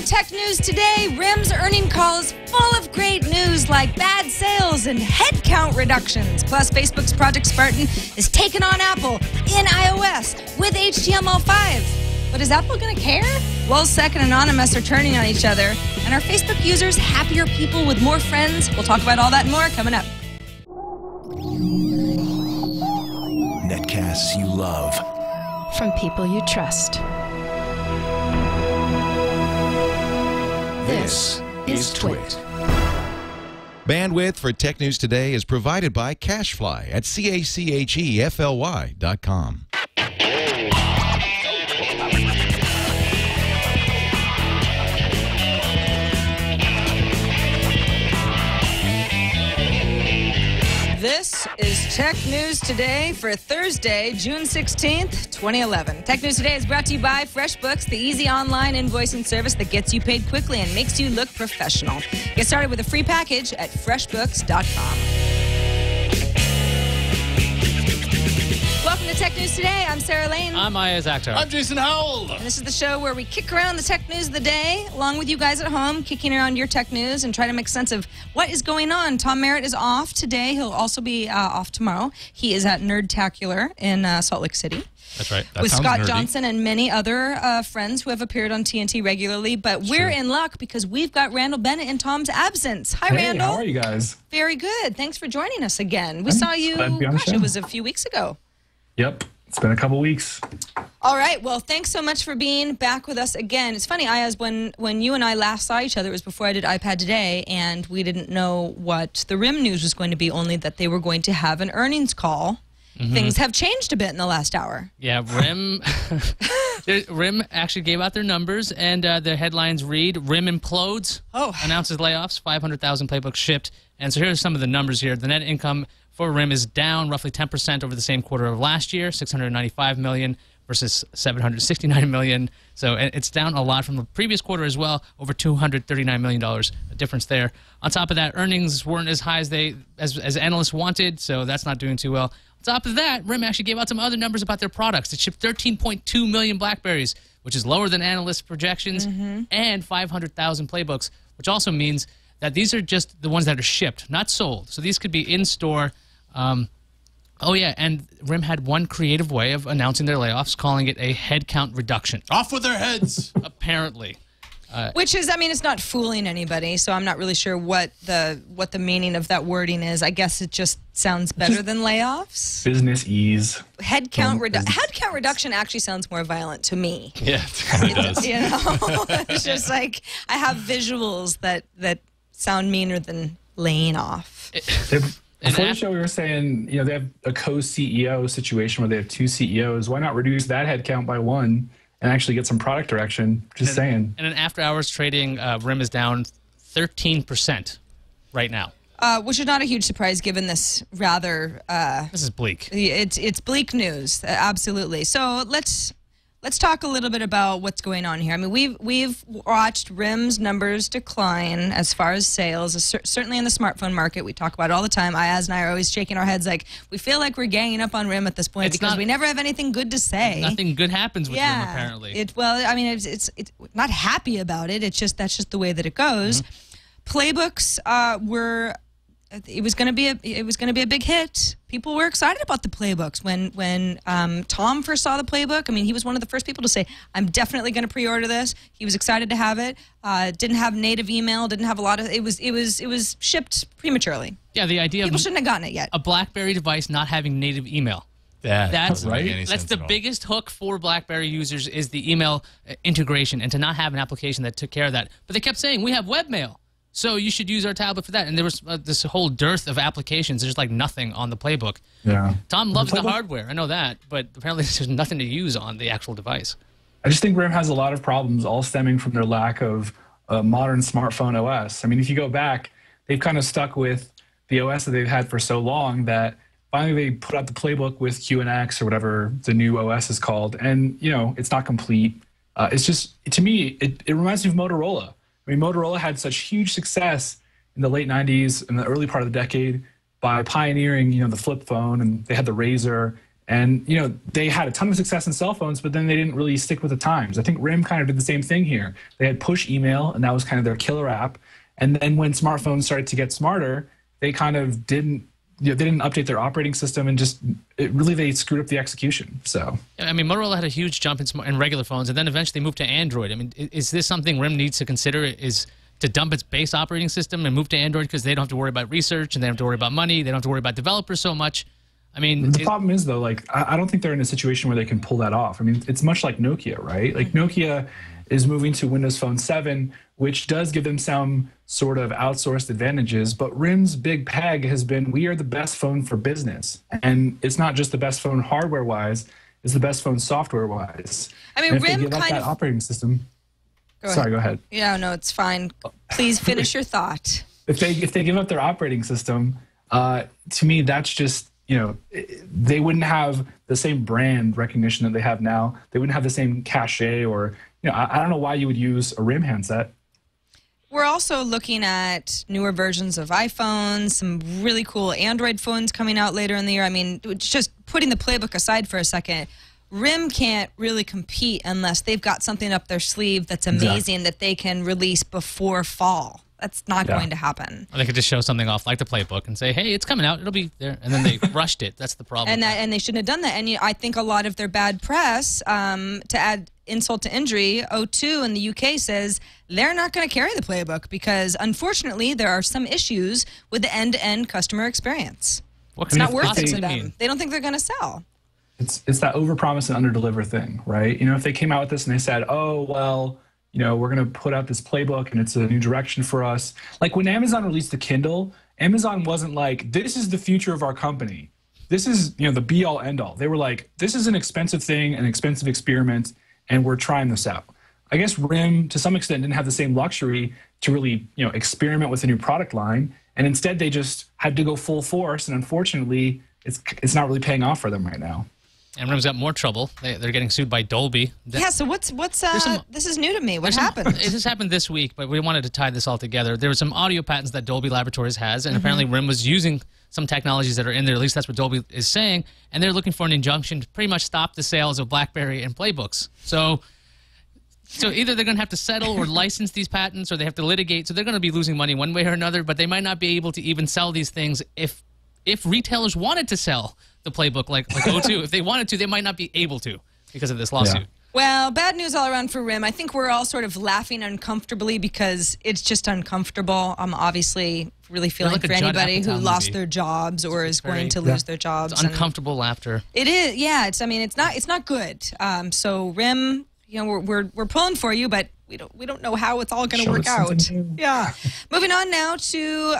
Tech News today. RIM's earning call is full of great news like bad sales and headcount reductions. Plus, Facebook's Project Spartan is taking on Apple in iOS with HTML5. But is Apple going to care? WellSec and Anonymous are turning on each other. And are Facebook users happier people with more friends? We'll talk about all that and more coming up. Netcasts you love. From people you trust. This is TWiT. Bandwidth for Tech News Today is provided by Cachefly at CACHEFLY.com. This is Tech News Today for Thursday, June 16th, 2011. Tech News Today is brought to you by FreshBooks, the easy online invoicing service that gets you paid quickly and makes you look professional. Get started with a free package at freshbooks.com. Welcome to Tech News Today. I'm Sarah Lane. I'm Iyaz Akhtar. I'm Jason Howell. And this is the show where we kick around the tech news of the day, along with you guys at home, kicking around your tech news and try to make sense of what is going on. Tom Merritt is off today. He'll also be off tomorrow. He is at Nerdtacular in Salt Lake City. That's right. With Scott Johnson and many other friends who have appeared on TNT regularly. But we're in luck because we've got Randall Bennett in Tom's absence. Hi, Randall. How are you guys? Very good. Thanks for joining us again. We saw you, gosh, it was a few weeks ago. Yep. It's been a couple weeks. All right. Well, thanks so much for being back with us again. It's funny, Iyaz, when you and I last saw each other, it was before I did iPad Today, and we didn't know what the RIM news was going to be, only that they were going to have an earnings call. Things have changed a bit in the last hour. Yeah, RIM actually gave out their numbers, and their headlines read, RIM implodes, announces layoffs, 500,000 playbooks shipped. And so here's some of the numbers here. The net income for RIM is down roughly 10% over the same quarter of last year, $695 million versus $769 million. So it's down a lot from the previous quarter as well, over $239 million, a difference there. On top of that, earnings weren't as high as analysts wanted, so that's not doing too well. On top of that, RIM actually gave out some other numbers about their products. It shipped 13.2 million BlackBerries, which is lower than analysts' projections, and 500,000 playbooks, which also means that these are just the ones that are shipped, not sold. So these could be in-store. Oh, yeah, and RIM had one creative way of announcing their layoffs, calling it a headcount reduction. Off with their heads. Apparently. Which is, I mean, it's not fooling anybody, so I'm not really sure what the meaning of that wording is. I guess it just sounds better than layoffs. Business ease. Headcount reduction actually sounds more violent to me. Yeah, it does. You know, it's just like I have visuals that sound meaner than laying off. Before the show, we were saying, you know, they have a co-CEO situation where they have two CEOs. Why not reduce that headcount by one and actually get some product direction? Just saying. And in after-hours trading, RIM is down 13% right now. Which is not a huge surprise given this rather... this is bleak. It's bleak news, absolutely. So let's talk a little bit about what's going on here. I mean, we've watched RIM's numbers decline as far as sales, certainly in the smartphone market. We talk about it all the time. Iyaz and I are always shaking our heads like we feel like we're ganging up on RIM at this point because we never have anything good to say. Nothing good happens with RIM, apparently. Well, I mean, it's not happy about it. It's just that's just the way that it goes. Playbooks were. It was going to be a big hit. People were excited about the playbooks when Tom first saw the playbook. I mean, he was one of the first people to say, "I'm definitely going to pre-order this." He was excited to have it. Didn't have native email. Didn't have a lot of. It was shipped prematurely. Yeah, the idea people shouldn't have gotten it yet. A BlackBerry device not having native email. That's right. That's the biggest hook for BlackBerry users is the email integration and to not have an application that took care of that. But they kept saying we have webmail. So you should use our tablet for that. And there was this whole dearth of applications. There's like nothing on the playbook. Yeah. Tom loves the hardware. I know that. But apparently there's nothing to use on the actual device. I just think RIM has a lot of problems, all stemming from their lack of a modern smartphone OS. I mean, if you go back, they've kind of stuck with the OS that they've had for so long that finally they put out the playbook with QNX or whatever the new OS is called. And, you know, it's not complete. It's just, to me, it reminds me of Motorola. I mean, Motorola had such huge success in the late 90s and the early part of the decade by pioneering, you know, the flip phone, and they had the Razr, And, you know, they had a ton of success in cell phones, but then they didn't really stick with the times. I think RIM kind of did the same thing here. They had push email, and that was kind of their killer app. And then when smartphones started to get smarter, they kind of didn't, you know, they didn't update their operating system, and just they screwed up the execution. So I mean, Motorola had a huge jump in regular phones, and then eventually moved to Android. I mean, is this something RIM needs to consider? Is to dump its base operating system and move to Android because they don't have to worry about research and they don't have to worry about money, they don't have to worry about developers so much? I mean, the problem is, though, like, I don't think they're in a situation where they can pull that off. I mean, it's much like Nokia, right? Like, Nokia is moving to Windows Phone 7, which does give them some sort of outsourced advantages. But RIM's big peg has been, we are the best phone for business. And it's not just the best phone hardware-wise, it's the best phone software-wise. I mean, RIM kind of operating system. Go ahead. Yeah, no, it's fine. Please finish your thought. If they give up their operating system, to me, that's just, you know, they wouldn't have the same brand recognition that they have now. They wouldn't have the same cachet, or, you know, I don't know why you would use a RIM handset. We're also looking at newer versions of iPhones, some really cool Android phones coming out later in the year. I mean, just putting the playbook aside for a second, RIM can't really compete unless they've got something up their sleeve that's amazing that they can release before fall. That's not going to happen. Or they could just show something off like the playbook and say, hey, it's coming out, it'll be there. And then they rushed it. That's the problem. And they shouldn't have done that. And I think a lot of their bad press, to add insult to injury, O2 in the UK says they're not going to carry the playbook because, unfortunately, there are some issues with the end-to-end customer experience. It's not worth it to them. They don't think they're going to sell. It's that overpromise and underdeliver thing, right? You know, if they came out with this and they said, oh, well, you know, we're going to put out this playbook and it's a new direction for us. Like when Amazon released the Kindle, Amazon wasn't like, this is the future of our company. This is, you know, the be all end all. They were like, this is an expensive thing, an expensive experiment, and we're trying this out. I guess RIM, to some extent, didn't have the same luxury to really, you know, experiment with a new product line. And instead they just had to go full force. And unfortunately, it's not really paying off for them right now. And RIM's got more trouble. They're getting sued by Dolby. Yeah, so what's this is new to me. What happened? It just happened this week, but we wanted to tie this all together. There were some audio patents that Dolby Laboratories has, and apparently RIM was using some technologies that are in there. At least that's what Dolby is saying. And they're looking for an injunction to pretty much stop the sales of BlackBerry and playbooks. So either they're going to have to settle or license these patents, or they have to litigate. So they're going to be losing money one way or another, but they might not be able to even sell these things if retailers wanted to sell the playbook like O2. If they wanted to, they might not be able to because of this lawsuit. Yeah. Well, bad news all around for RIM. I think we're all sort of laughing uncomfortably because it's just uncomfortable. I'm obviously really feeling for anybody who lost their jobs or is going to lose their jobs. It's uncomfortable laughter. It is, yeah. I mean, it's not good. So RIM, you know, we're pulling for you, but we don't know how it's all going to work out. Yeah. Moving on now to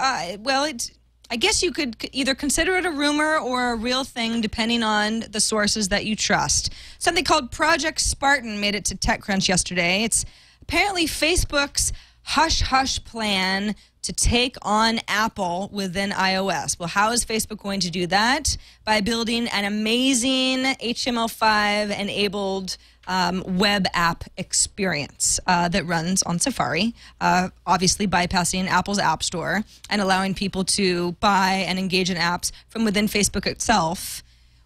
I guess you could either consider it a rumor or a real thing depending on the sources that you trust. Something called Project Spartan made it to TechCrunch yesterday. It's apparently Facebook's hush-hush plan to take on Apple within iOS. Well, how is Facebook going to do that? By building an amazing HTML5-enabled web app experience that runs on Safari, obviously bypassing Apple's App Store and allowing people to buy and engage in apps from within Facebook itself,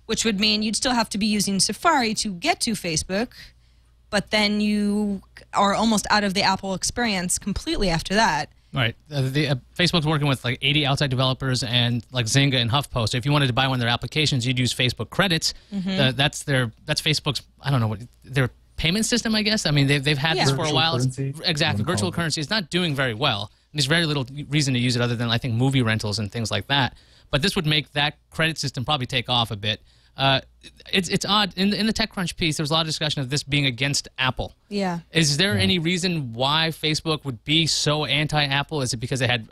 which would mean you'd still have to be using Safari to get to Facebook, but then you are almost out of the Apple experience completely after that. Right. Facebook's working with like 80 outside developers and like Zynga and HuffPo. So if you wanted to buy one of their applications, you'd use Facebook credits. That's Facebook's, I don't know, their payment system, I guess. I mean, they've had this for a while. Exactly. Virtual currency is not doing very well. And there's very little reason to use it other than, I think, movie rentals and things like that. But this would make that credit system probably take off a bit. It's odd. In the TechCrunch piece, there was a lot of discussion of this being against Apple. Yeah. Is there any reason why Facebook would be so anti-Apple? Is it because they had,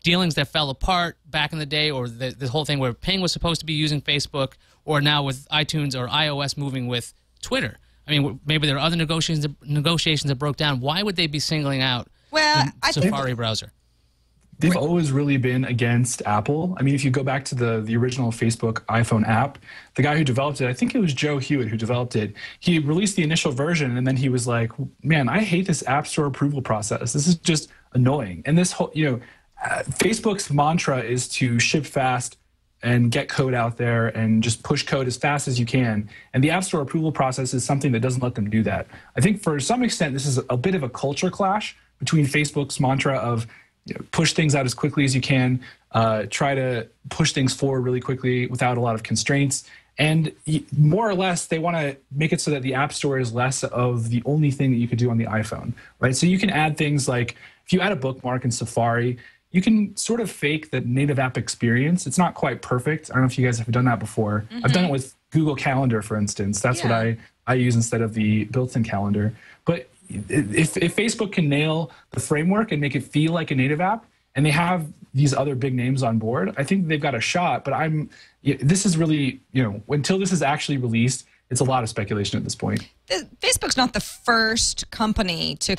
dealings that fell apart back in the day, or the whole thing where Ping was supposed to be using Facebook, or now with iTunes or iOS moving with Twitter? I mean, maybe there are other negotiations that broke down. Why would they be singling out the Safari browser? They've always really been against Apple. I mean, if you go back to the original Facebook iPhone app, the guy who developed it, I think it was Joe Hewitt who developed it, he released the initial version, and then he was like, man, I hate this App Store approval process. This is just annoying. And this whole, Facebook's mantra is to ship fast, and get code out there and just push code as fast as you can. And the App Store approval process is something that doesn't let them do that. I think for some extent, this is a bit of a culture clash between Facebook's mantra of push things out as quickly as you can, try to push things forward really quickly without a lot of constraints. And more or less, they want to make it so that the App Store is less of the only thing that you could do on the iPhone, right? So you can add things like, if you add a bookmark in Safari, you can sort of fake the native app experience. It's not quite perfect. I don't know if you guys have done that before. I've done it with Google Calendar, for instance. That's what I use instead of the built-in calendar. But if Facebook can nail the framework and make it feel like a native app, and they have these other big names on board, I think they've got a shot. But this is really, until this is actually released, it's a lot of speculation at this point. Facebook's not the first company to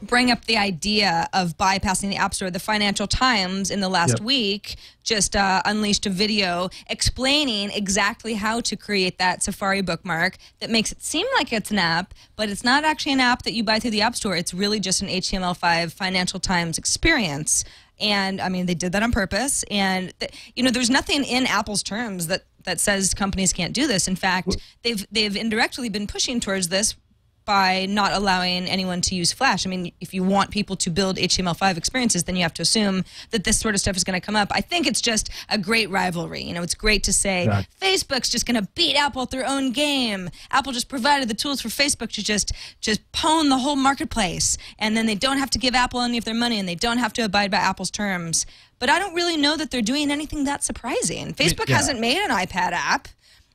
bring up the idea of bypassing the App Store. The Financial Times in the last week just unleashed a video explaining exactly how to create that Safari bookmark that makes it seem like it's an app, but it's not actually an app that you buy through the App Store. It's really just an HTML5 Financial Times experience. And I mean, they did that on purpose. And there's nothing in Apple's terms that says companies can't do this. In fact, they've indirectly been pushing towards this by not allowing anyone to use Flash. I mean, if you want people to build HTML5 experiences, then you have to assume that this sort of stuff is going to come up. I think it's just a great rivalry. It's great to say Facebook's just going to beat Apple at their own game. Apple just provided the tools for Facebook to just pwn the whole marketplace, and then they don't have to give Apple any of their money, and they don't have to abide by Apple's terms. But I don't really know that they're doing anything that surprising. Facebook hasn't made an iPad app.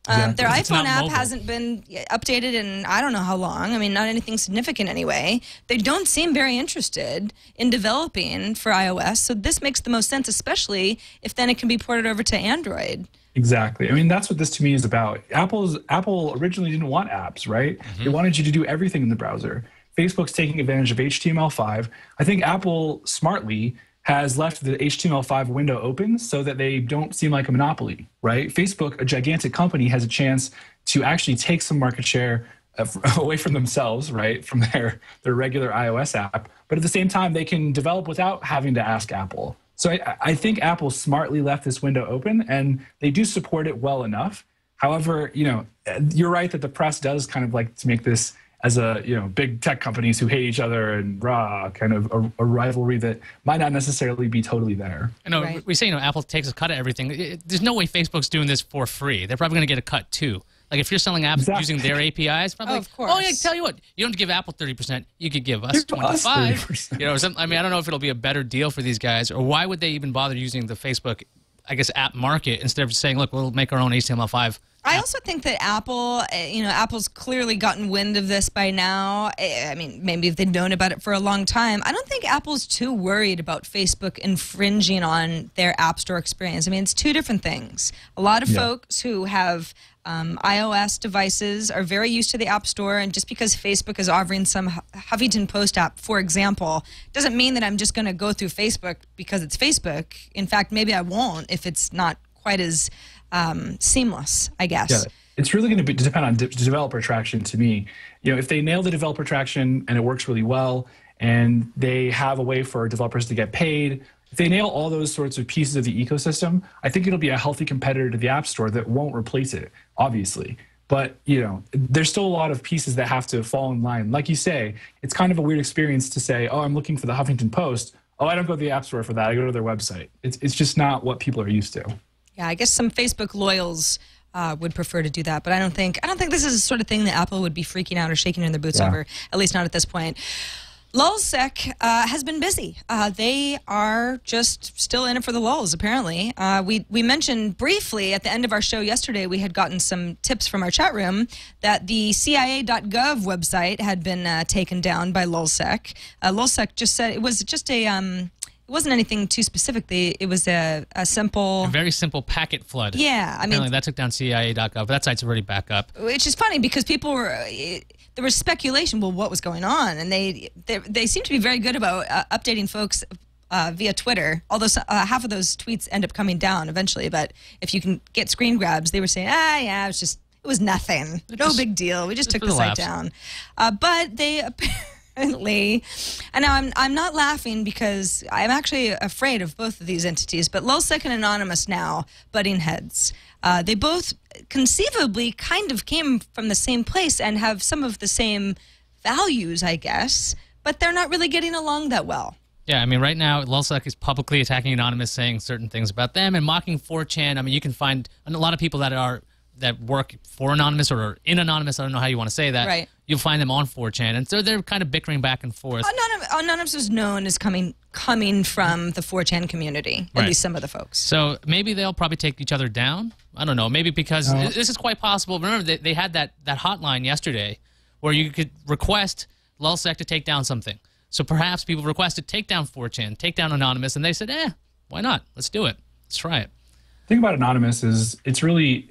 Their iPhone app hasn't been updated in I don't know how long. I mean, not anything significant anyway. They don't seem very interested in developing for iOS, so this makes the most sense, especially if then it can be ported over to Android. Exactly. I mean, that's what this to me is about. Apple originally didn't want apps, right? They wanted you to do everything in the browser. Facebook's taking advantage of HTML5. I think Apple smartly has left the HTML5 window open so that they don't seem like a monopoly, right? Facebook, a gigantic company, has a chance to actually take some market share away from themselves, right, from their regular iOS app. But at the same time, they can develop without having to ask Apple. So I think Apple smartly left this window open, and they do support it well enough. However, you're right that the press does kind of like to make this as big tech companies who hate each other and kind of a rivalry that might not necessarily be totally there. I know we say Apple takes a cut at everything. There's no way Facebook's doing this for free. They're probably going to get a cut too. Like if you're selling apps using their APIs, probably. Of course. Oh yeah, tell you what, you don't have to give Apple 30%. You could give us 25%. I mean, I don't know if it'll be a better deal for these guys, or why would they even bother using the Facebook, app market instead of saying, look, we'll make our own HTML5. I also think that Apple, Apple's clearly gotten wind of this by now. I mean, maybe if they'd known about it for a long time. I don't think Apple's too worried about Facebook infringing on their App Store experience. I mean, it's two different things. A lot of folks who have iOS devices are very used to the App Store, and just because Facebook is offering some Huffington Post app, for example, doesn't mean that I'm just going to go through Facebook because it's Facebook. In fact, maybe I won't if it's not quite as seamless, I guess. Yeah, it's really going to depend on developer traction to me. If they nail the developer traction and it works really well, and they have a way for developers to get paid, if they nail all those sorts of pieces of the ecosystem, I think it'll be a healthy competitor to the App Store that won't replace it, obviously. But, there's still a lot of pieces that have to fall in line. Like you say, it's kind of a weird experience to say, oh, I'm looking for the Huffington Post. Oh, I don't go to the App Store for that. I go to their website. It's just not what people are used to. Yeah, I guess some Facebook loyals would prefer to do that, but I don't think this is the sort of thing that Apple would be freaking out or shaking in their boots over, at least not at this point. Lulzsec has been busy. They are just still in it for the lulz, apparently. We mentioned briefly at the end of our show yesterday, we had gotten some tips from our chat room that the CIA.gov website had been taken down by Lulzsec. Lulzsec just said it was just a... It wasn't anything too specific. It was a very simple packet flood. Yeah, I mean, that took down CIA.gov, but that site's already back up. Which is funny because people were there was speculation. Well, what was going on? And they seem to be very good about updating folks via Twitter. Although half of those tweets end up coming down eventually. But if you can get screen grabs, they were saying, yeah, it was nothing, no big deal. We just took the site down. But they. apparently. And now I'm not laughing because I'm actually afraid of both of these entities, but LulzSec and Anonymous now butting heads. They both conceivably kind of came from the same place and have some of the same values, I guess, but they're not really getting along that well. Yeah, I mean, right now, LulzSec is publicly attacking Anonymous, saying certain things about them and mocking 4chan. I mean, you can find a lot of people that work for Anonymous or are in Anonymous. I don't know how you want to say that. Right. You'll find them on 4chan, and so they're kind of bickering back and forth. Anonymous is known as coming from the 4chan community, at least some of the folks. So maybe they'll probably take each other down. I don't know. Maybe because this is quite possible. Remember, they had that hotline yesterday where you could request LulzSec to take down something. So perhaps people requested take down 4chan, take down Anonymous, and they said, why not? Let's do it. Let's try it. The thing about Anonymous is it's really,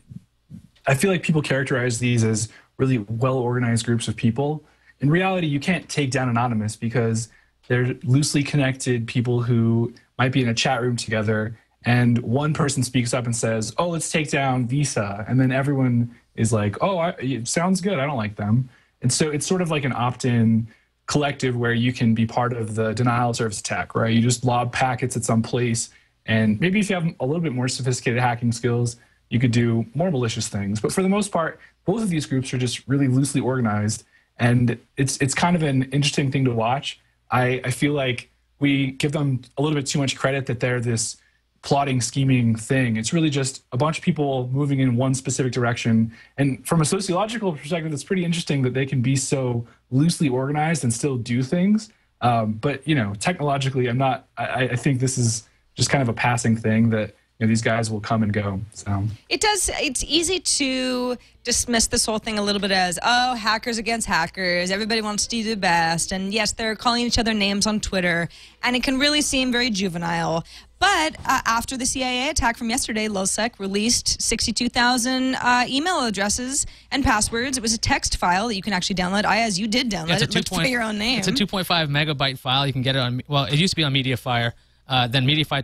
I feel like people characterize these as really well-organized groups of people. In reality, you can't take down Anonymous because they're loosely connected people who might be in a chat room together, and one person speaks up and says, oh, let's take down Visa, and then everyone is like, oh, it sounds good, I don't like them. And so it's sort of like an opt-in collective where you can be part of the denial of service attack, right? You just lob packets at some place, and maybe if you have a little bit more sophisticated hacking skills, you could do more malicious things. But for the most part, both of these groups are just really loosely organized, and it's kind of an interesting thing to watch. I feel like we give them a little bit too much credit that they're this plotting, scheming thing. It's really just a bunch of people moving in one specific direction. And from a sociological perspective, it's pretty interesting that they can be so loosely organized and still do things. But, you know, technologically, I think this is just kind of a passing thing that, you know, these guys will come and go. So it's easy to dismiss this whole thing a little bit as, oh, hackers against hackers. Everybody wants to do the best. And yes, they're calling each other names on Twitter. And it can really seem very juvenile. But after the CIA attack from yesterday, LulzSec released 62,000 email addresses and passwords. It was a text file that you can actually download. Iyaz, you did download it. Looked for your own name. It's a 2.5 megabyte file. You can get it on, well, it used to be on MediaFire. Then MediaFire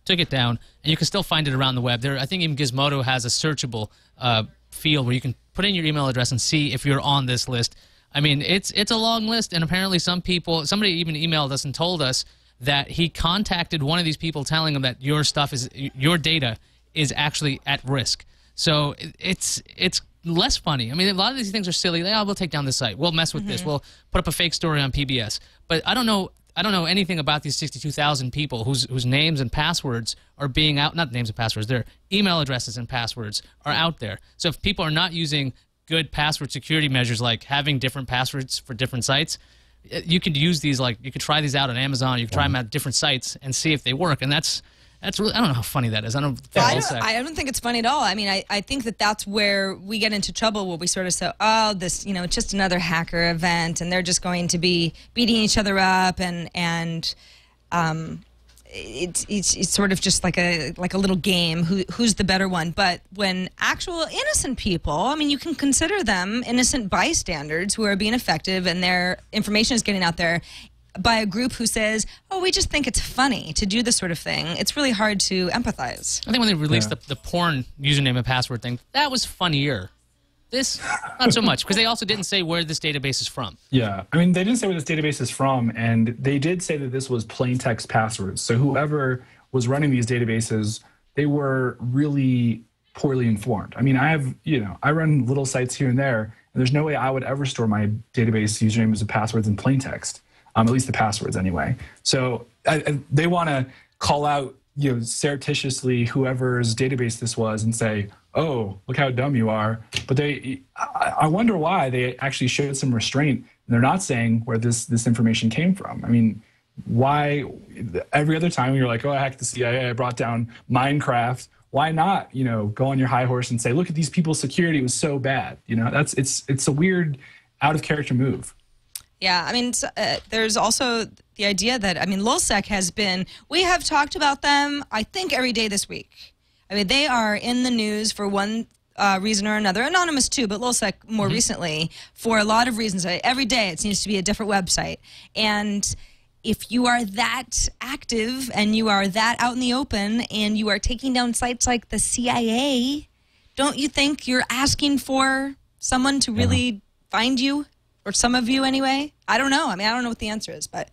took it down, and you can still find it around the web. I think even Gizmodo has a searchable field where you can put in your email address and see if you're on this list. I mean, it's a long list, and apparently somebody even emailed us and told us that he contacted one of these people telling him that your data is actually at risk. So it's less funny. I mean, a lot of these things are silly. Like, we'll take down this site. We'll mess with this. We'll put up a fake story on PBS. But I don't know anything about these 62,000 people whose names and passwords are being out. Not names and passwords. Their email addresses and passwords are out there. So if people are not using good password security measures, like having different passwords for different sites, you could use these, like you could try these out on Amazon. You could try them at different sites and see if they work. And that's really, I don't know how funny that is. I don't think it's funny at all. I mean, I think that's where we get into trouble, where we sort of say, oh, this, you know, it's just another hacker event, and they're just going to be beating each other up, and it's sort of just like a little game, who's the better one. But when actual innocent people, I mean, you can consider them innocent bystanders who are being effective, and their information is getting out there by a group who says, oh, we just think it's funny to do this sort of thing, it's really hard to empathize. I think when they released the porn username and password thing, that was funnier. This, not so much, because they also didn't say where this database is from. Yeah, I mean, they didn't say where this database is from, and they did say that this was plain text passwords. So whoever was running these databases, they were really poorly informed. I mean, I run little sites here and there, and there's no way I would ever store my database usernames and passwords in plain text. At least the passwords anyway. So they want to call out, you know, surreptitiously whoever's database this was and say, oh, look how dumb you are. But I wonder why they actually showed some restraint. They're not saying where this information came from. I mean, why every other time you're like, oh, I hacked the CIA, I brought down Minecraft. Why not, you know, go on your high horse and say, look at these people's security was so bad. You know, it's a weird out of character move. Yeah, I mean, there's also the idea that, I mean, LulzSec has been, we have talked about them, I think, every day this week. I mean, they are in the news for one reason or another. Anonymous, too, but LulzSec more recently, for a lot of reasons. Every day it seems to be a different website. And if you are that active and you are that out in the open and you are taking down sites like the CIA, don't you think you're asking for someone to really find you? or some of you anyway. I don't know. I mean, I don't know what the answer is, but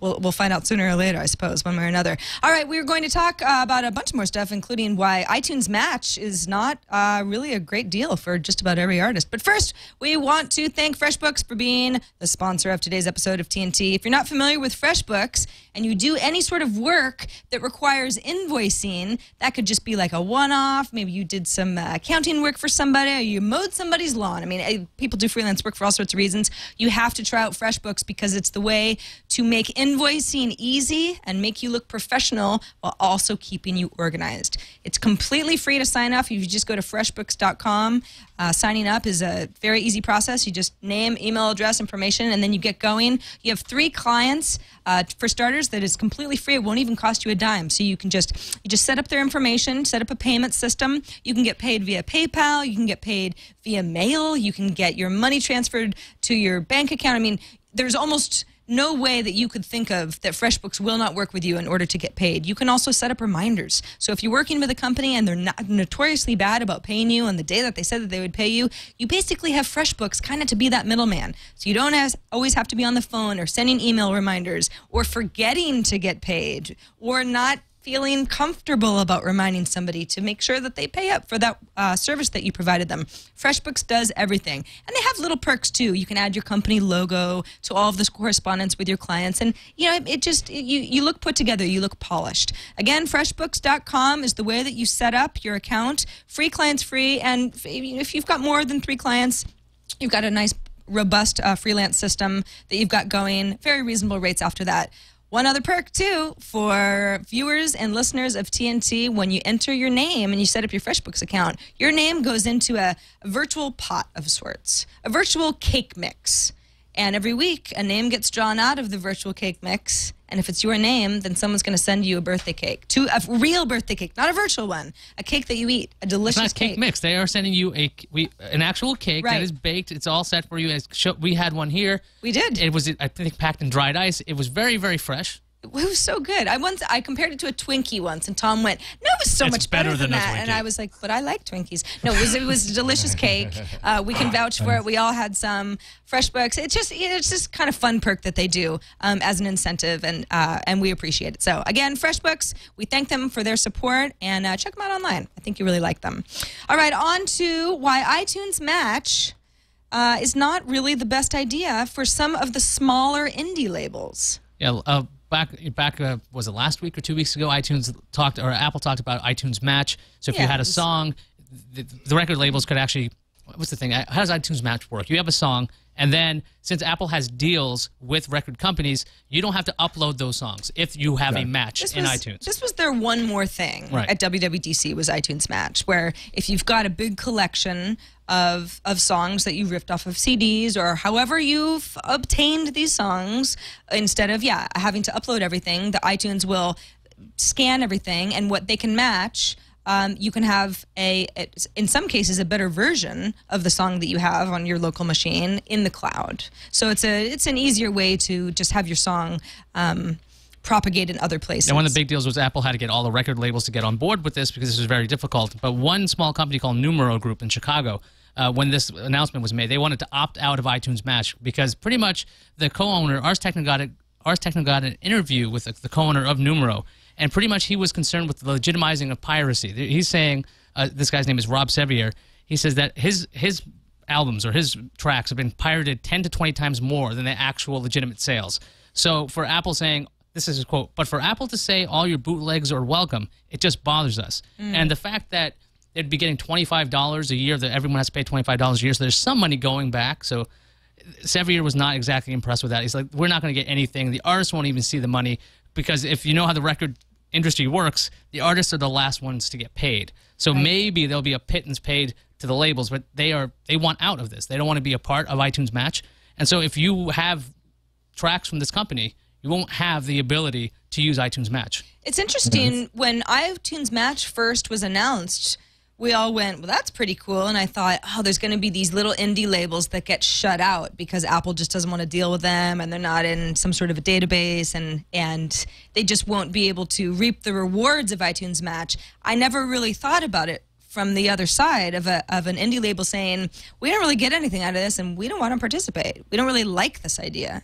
we'll find out sooner or later, I suppose, one way or another. All right, we're going to talk about a bunch more stuff, including why iTunes Match is not really a great deal for just about every artist. But first, we want to thank FreshBooks for being the sponsor of today's episode of TNT. If you're not familiar with FreshBooks and you do any sort of work that requires invoicing, that could just be like a one-off. Maybe you did some accounting work for somebody, or you mowed somebody's lawn. I mean, people do freelance work for all sorts of reasons. You have to try out FreshBooks because it's the way to make invoicing easy and make you look professional while also keeping you organized. It's completely free to sign up. If you just go to freshbooks.com, signing up is a very easy process. You just name, email address, information, and then you get going. You have 3 clients. For starters, that is completely free. It won't even cost you a dime. So you just set up their information, set up a payment system. You can get paid via PayPal. You can get paid via mail. You can get your money transferred to your bank account. I mean, there's almost no way that you could think of that FreshBooks will not work with you in order to get paid. You can also set up reminders. So if you're working with a company and they're not notoriously bad about paying you on the day that they said that they would pay you, you basically have FreshBooks kind of to be that middleman. So you don't always have to be on the phone or sending email reminders or forgetting to get paid or not feeling comfortable about reminding somebody to make sure that they pay up for that service that you provided them. FreshBooks does everything. And they have little perks too. You can add your company logo to all of this correspondence with your clients. And you look put together, you look polished. Again, freshbooks.com is the way that you set up your account. Free clients free. And if you've got more than 3 clients, you've got a nice, robust freelance system that you've got going. Very reasonable rates after that. One other perk, too, for viewers and listeners of TNT, when you enter your name and you set up your FreshBooks account, your name goes into a virtual pot of sorts, a virtual cake mix. And every week, a name gets drawn out of the virtual cake mix. And if it's your name, then someone's going to send you a birthday cake, a real birthday cake, not a virtual one, a cake that you eat, a delicious it's not cake mix. They are sending you an actual cake that is baked. It's all set for you. We had one here. We did. It was, I think, packed in dried ice. It was very, very fresh. It was so good. I compared it to a Twinkie once, and Tom went, "No, it was so much better than that." And I was like, "But I like Twinkies." No, it was a delicious cake. We can vouch for it. We all had some FreshBooks. It's just kind of fun perk that they do as an incentive, and we appreciate it. So again, FreshBooks, we thank them for their support, and check them out online. I think you really like them. All right, on to why iTunes Match is not really the best idea for some of the smaller indie labels. Yeah. Back was it last week or 2 weeks ago? Apple talked about iTunes Match. So if you had a song, the record labels could actually. What's the thing? How does iTunes Match work? You have a song, and then since Apple has deals with record companies, you don't have to upload those songs if you have a match in iTunes. This was their one more thing at WWDC was iTunes Match, where if you've got a big collection of songs that you ripped off of CDs or however you've obtained these songs, instead of having to upload everything, the iTunes will scan everything, and what they can match. You can have in some cases, a better version of the song that you have on your local machine in the cloud. So it's an easier way to just have your song propagate in other places. And one of the big deals was Apple had to get all the record labels to get on board with this because this was very difficult. But one small company called Numero Group in Chicago, when this announcement was made, they wanted to opt out of iTunes Match because pretty much the co-owner, Ars Technica got an interview with the co-owner of Numero, and pretty much he was concerned with the legitimizing of piracy. He's saying, this guy's name is Rob Sevier, he says that his albums or his tracks have been pirated 10 to 20 times more than the actual legitimate sales. So for Apple saying, this is his quote, but for Apple to say all your bootlegs are welcome, it just bothers us. And the fact that they'd be getting $25 a year, that everyone has to pay $25 a year, so there's some money going back. So Sevier was not exactly impressed with that. He's like, we're not going to get anything. The artists won't even see the money because if you know how the record industry works, the artists are the last ones to get paid. So maybe there'll be a pittance paid to the labels, but they want out of this. They don't want to be a part of iTunes Match. And so if you have tracks from this company, you won't have the ability to use iTunes Match. It's interesting, when iTunes Match first was announced, we all went, well, that's pretty cool. And I thought, oh, there's going to be these little indie labels that get shut out because Apple just doesn't want to deal with them and they're not in some sort of a database and they just won't be able to reap the rewards of iTunes Match. I never really thought about it from the other side of an indie label saying, we don't really get anything out of this and we don't want to participate. We don't really like this idea.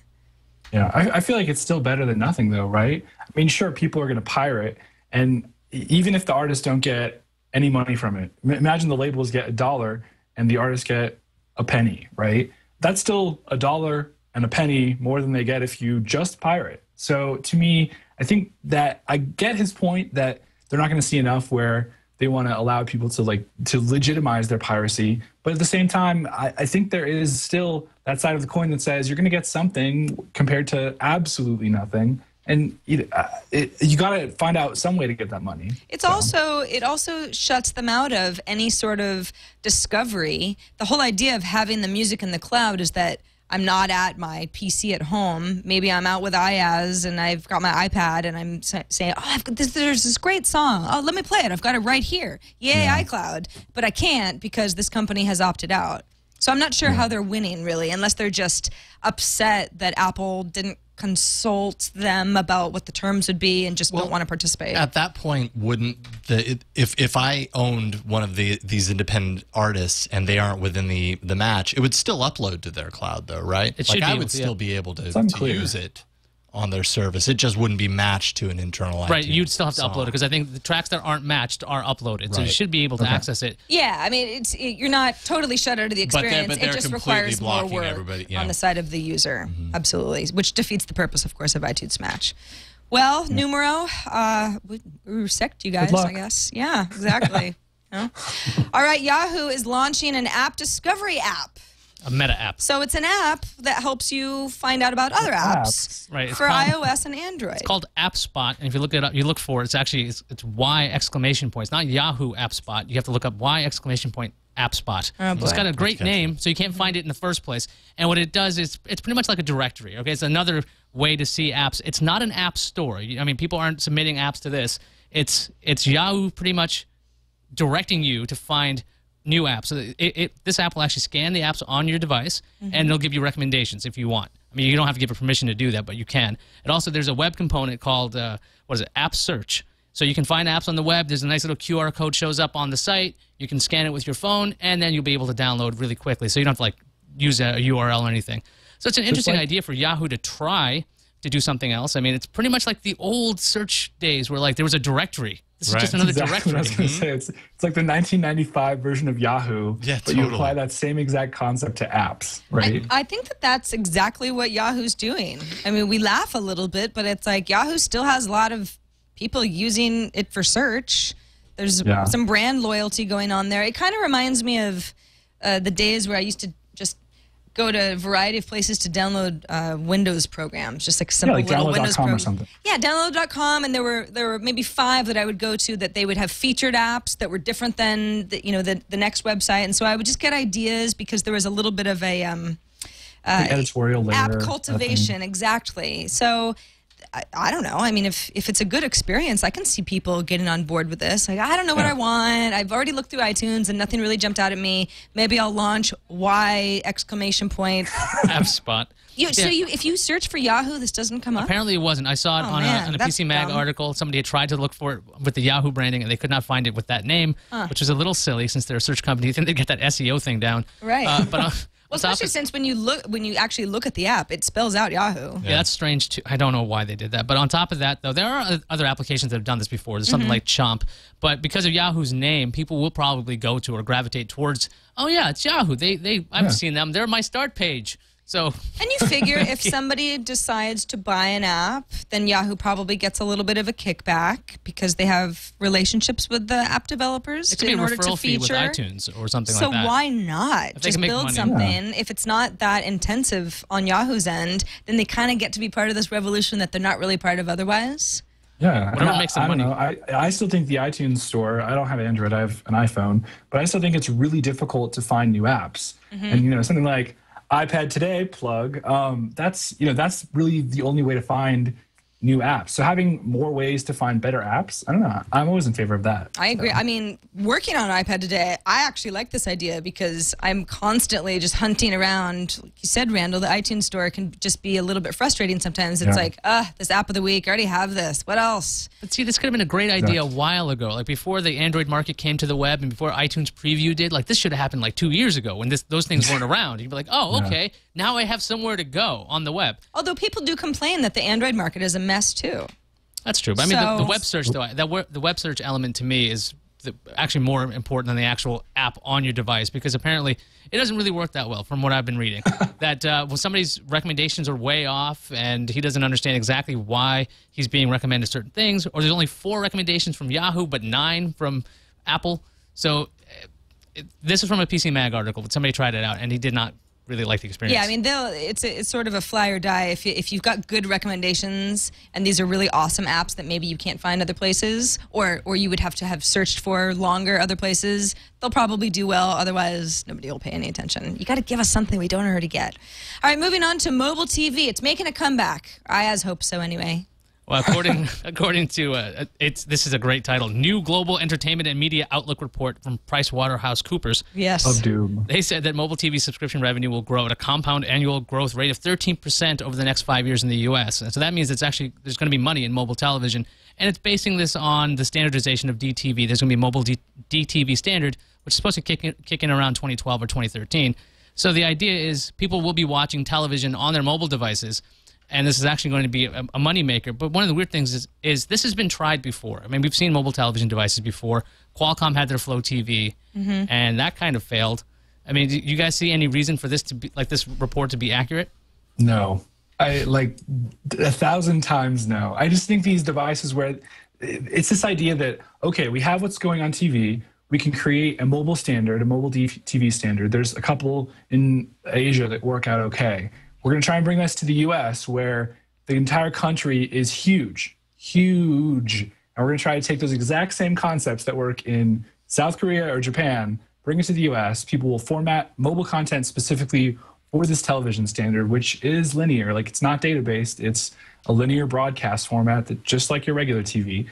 Yeah, I feel like it's still better than nothing, though, right? I mean, sure, people are going to pirate, and even if the artists don't get any money from it, imagine the labels get $1 and the artists get a penny, right? That's still $1 and a penny more than they get if you just pirate. So to me, I think that I get his point that they're not going to see enough where they want to allow people to legitimize their piracy. But at the same time, I think there is still that side of the coin that says you're going to get something compared to absolutely nothing. And you got to find out some way to get that money. It also shuts them out of any sort of discovery. The whole idea of having the music in the cloud is that I'm not at my PC at home. Maybe I'm out with Iyaz and I've got my iPad and I'm saying, oh, there's this great song. Oh, let me play it. I've got it right here. Yay, yeah. iCloud. But I can't because this company has opted out. So I'm not sure how they're winning, really, unless they're just upset that Apple didn't consult them about what the terms would be and just don't want to participate. At that point, wouldn't if I owned one of these independent artists and they aren't within the match, it would still upload to their cloud, though, right? It should be I able would to, still be able to use it on their service. It just wouldn't be matched to an internal iTunes. Right, you'd still have to upload it because I think the tracks that aren't matched are uploaded, so you should be able to access it. Yeah, I mean, you're not totally shut out of the experience. But they're it just completely requires more work on the side of the user, absolutely, which defeats the purpose, of course, of iTunes Match. Well, numero, we respect you guys, I guess. Yeah, exactly. All right, Yahoo is launching an app discovery app. A meta app. So it's an app that helps you find out about other apps for iOS and Android. It's called App Spot, and if you look it up, you look for it. It's actually it's Y exclamation point. It's not Yahoo App Spot. You have to look up Y exclamation point App Spot. Oh, it's got a great name, so you can't find it in the first place. And what it does is it's pretty much like a directory. Okay, it's another way to see apps. It's not an app store. I mean, people aren't submitting apps to this. It's Yahoo pretty much directing you to find new apps. So this app will actually scan the apps on your device, and they'll give you recommendations if you want. I mean, you don't have to give it permission to do that, but you can. And also, there's a web component called, App Search. So you can find apps on the web. There's a nice little QR code shows up on the site. You can scan it with your phone, and then you'll be able to download really quickly. So you don't have to use a URL or anything. So it's an interesting idea for Yahoo to try to do something else. I mean, it's pretty much like the old search days where there was a directory. This is just another directory. What I was going to say. It's like the 1995 version of Yahoo, but you apply that same exact concept to apps, right? I think that's exactly what Yahoo's doing. I mean, we laugh a little bit, but it's like Yahoo still has a lot of people using it for search. There's some brand loyalty going on there. It kind of reminds me of the days where I used to just go to a variety of places to download Windows programs, just like simple little Windows programs. Or something. Yeah, download.com, and there were maybe 5 that I would go to that they would have featured apps that were different than the next website, and so I would just get ideas because there was a little bit of a editorial layer app cultivation, exactly. So I don't know. I mean, if it's a good experience, I can see people getting on board with this. Like, I don't know what I want. I've already looked through iTunes and nothing really jumped out at me. Maybe I'll launch Y exclamation point App Spot. So if you search for Yahoo, this doesn't come up? Apparently it wasn't. I saw it on a PC Mag article. Somebody had tried to look for it with the Yahoo branding, and they could not find it with that name, which is a little silly since they're a search company. You think they'd get that SEO thing down. Right. Well, especially since when you actually look at the app, it spells out Yahoo. Yeah, that's strange too. I don't know why they did that. But on top of that, though, there are other applications that have done this before. There's something like Chomp. But because of Yahoo's name, people will probably go to or gravitate towards, oh yeah, it's Yahoo. I've seen them. They're my start page. So, and you figure if somebody decides to buy an app, then Yahoo probably gets a little bit of a kickback because they have relationships with the app developers in order to feature. With iTunes or something like that. So why not just build something? If it's not that intensive on Yahoo's end, then they kind of get to be part of this revolution that they're not really part of otherwise. Yeah, whatever makes them money. I still think the iTunes store, I don't have Android, I have an iPhone, but I still think it's really difficult to find new apps. And something like iPad Today plug, that's really the only way to find new apps. So having more ways to find better apps, I don't know. I'm always in favor of that. I agree. I mean, working on an iPad today, I actually like this idea because I'm constantly just hunting around. Like you said, Randall, the iTunes store can just be a little bit frustrating sometimes. It's like, this app of the week, I already have this. What else? But see, this could have been a great idea a while ago. Like before the Android market came to the web and before iTunes Preview did, like this should have happened like 2 years ago when those things weren't around. You'd be like, oh, okay, now I have somewhere to go on the web. Although people do complain that the Android market is a mess too. That's true. But I mean, the web search, though, the web search element to me is actually more important than the actual app on your device because apparently it doesn't really work that well from what I've been reading. That when somebody's recommendations are way off and he doesn't understand exactly why he's being recommended certain things, or there's only 4 recommendations from Yahoo but 9 from Apple. So this is from a PC Mag article, but somebody tried it out and he did not really like the experience. Yeah, I mean, it's sort of a fly or die. If you've got good recommendations and these are really awesome apps that maybe you can't find other places, or you would have to have searched for longer other places, they'll probably do well. Otherwise, nobody will pay any attention. You got to give us something we don't already get. All right, moving on to mobile TV. It's making a comeback. Iyaz hopes so anyway. Well, according to this is a great title. New Global Entertainment and Media Outlook report from PricewaterhouseCoopers. Yes. Of doom. They said that mobile TV subscription revenue will grow at a compound annual growth rate of 13% over the next 5 years in the U.S. And so that means there's going to be money in mobile television, and it's basing this on the standardization of DTV. There's going to be a mobile DTV standard, which is supposed to kick in around 2012 or 2013. So the idea is people will be watching television on their mobile devices. And this is actually going to be a moneymaker. But one of the weird things is this has been tried before. I mean, we've seen mobile television devices before. Qualcomm had their Flow TV, and that kind of failed. I mean, do you guys see any reason for this to be this report to be accurate? No. I like 1,000 times no. I just think these devices where it's this idea that, okay, we have what's going on TV. We can create a mobile standard, a mobile TV standard. There's a couple in Asia that work out okay. We're going to try and bring this to the U.S. where the entire country is huge. And we're going to try to take those exact same concepts that work in South Korea or Japan, bring it to the U.S. People will format mobile content specifically for this television standard, which is linear. Like, it's not data-based. It's a linear broadcast format that just like your regular TV.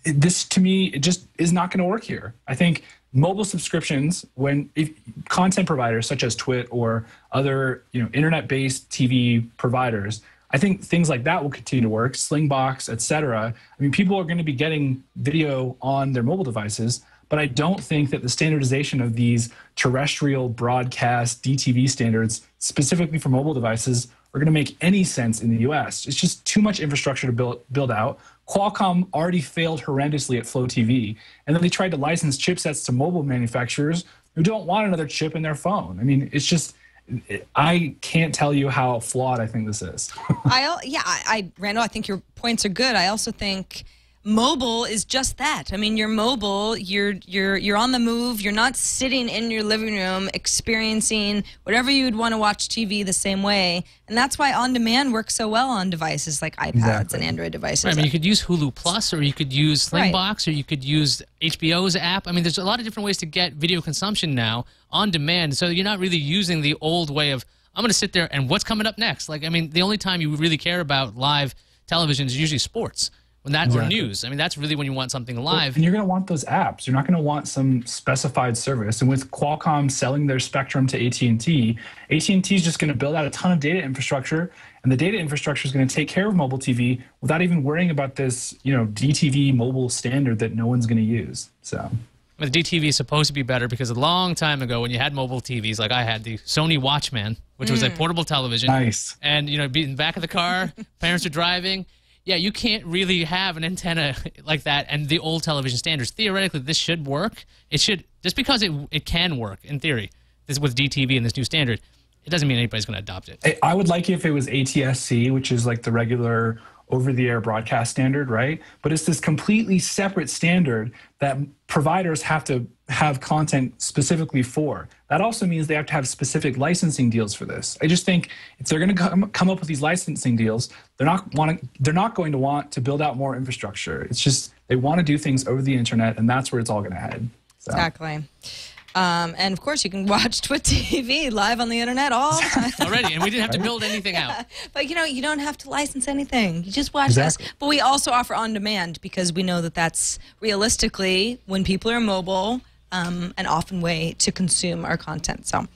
This, to me, it just is not going to work here. I think mobile subscriptions, if content providers such as TWiT or other internet-based TV providers, I think things like that will continue to work, Slingbox, etc. I mean, people are going to be getting video on their mobile devices, but I don't think that the standardization of these terrestrial broadcast DTV standards specifically for mobile devices are going to make any sense in the US. It's just too much infrastructure to build out. Qualcomm already failed horrendously at Flow TV, and then they tried to license chipsets to mobile manufacturers who don't want another chip in their phone. I mean, it's just, I can't tell you how flawed I think this is. Randall, I think your points are good. I also think mobile is just that. I mean, you're mobile, you're on the move, you're not sitting in your living room experiencing whatever you'd want to watch TV the same way. And that's why on-demand works so well on devices like iPads and Android devices. Right, I mean, you could use Hulu Plus, or you could use Slingbox, or you could use HBO's app. I mean, there's a lot of different ways to get video consumption now on demand. So you're not really using the old way of, I'm going to sit there and what's coming up next? Like, I mean, the only time you really care about live television is usually sports. Or news. I mean, that's really when you want something live. And you're going to want those apps. You're not going to want some specified service. And with Qualcomm selling their spectrum to AT&T is just going to build out a ton of data infrastructure, and the data infrastructure is going to take care of mobile TV without even worrying about this, DTV mobile standard that no one's going to use. So. The DTV is supposed to be better because a long time ago when you had mobile TVs, like I had the Sony Watchman, which was a portable television. Nice. And, be in the back of the car, parents are driving. Yeah, you can't really have an antenna like that and the old television standards. Theoretically, this should work. It should, just because it can work in theory, this with DTV and this new standard, it doesn't mean anybody's going to adopt it. I would like it if it was ATSC, which is like the regular over-the-air broadcast standard, right? But it's this completely separate standard that providers have to have content specifically for. That also means they have to have specific licensing deals for this. I just think if they're going to come up with these licensing deals, they're not going to want to build out more infrastructure. It's just they want to do things over the internet, and that's where it's all going to head. So. Exactly. And of course, you can watch TWiT TV live on the internet all the time. Already, and we didn't have to build anything out. But you don't have to license anything. You just watch us. But we also offer on demand because we know that that's realistically when people are mobile, an often way to consume our content. So.